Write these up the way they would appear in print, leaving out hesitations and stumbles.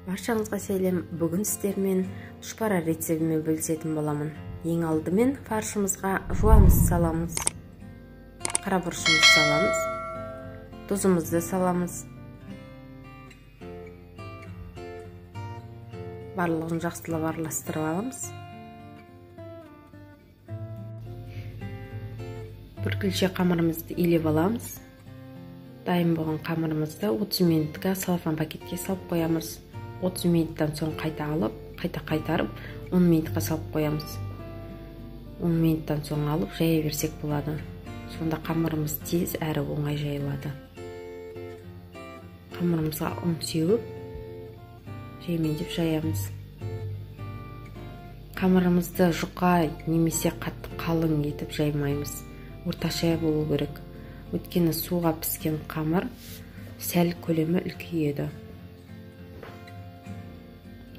Баршаңызға сәлем. Бүгін сіздермен тұшпара рецебімен бөлісетін боламын. Ең алдымен фаршымызға жуамыз саламыз. Қарабұршымызды саламыз. Тұзымызды саламыз. Барлығын жақсылап араластырып аламыз. Бір күлше қамырымызды илеп аламыз. Дайын болған қамырымызды 30 минутқа салфан пакетке салып қоямыз. 30 минуттан соң қайта алып, қайта қайтарып, 10 минутқа салып қоямыз. 10 минуттан соң алып, жая берсек болады. Сонда қамырымыз тез әрі оңай жайылады. Қамырымызға ұн сеуіп, жемендеп жаямыз. Қамырымызды жұқа немесе қатты қалың етіп жаймаймыз. Орташа болу керек. Өйткені суға піскен қамыр сәл көлемі үлкейеді.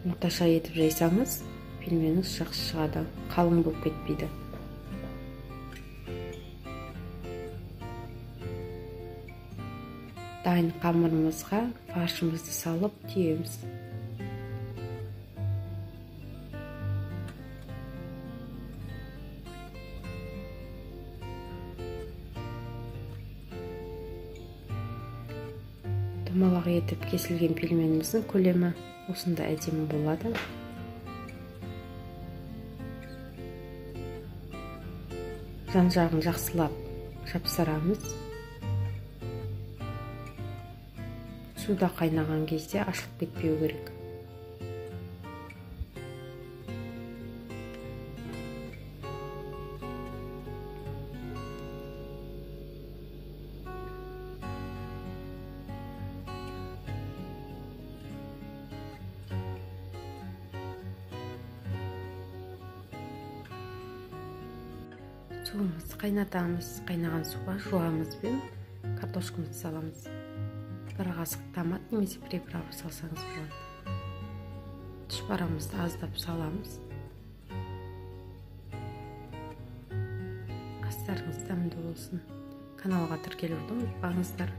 Орташа етіп жайсаңыз, пельменіңіз жақсы шығады, қалың болып кетпейді. Дайын қамырымызға фаршымызды салып түйеміз. Домалақ етіп кесілген пельменіміздің көлемі осында әдемі болады. Жан-жағын жақсылап жапсырамыз. Суда қайнаған кезде ашылып кетпеу керек. Суымызды қайнатамыз. Қайнаған суға жуамыз бен картошкамызды саламыз. Бір қасық томат немесе приправа салсаңыз болады. Тұшпарамызды аздап саламыз. Астарыңыз дәмді болсын. Каналға тіркелуді ұмытпаңыздар.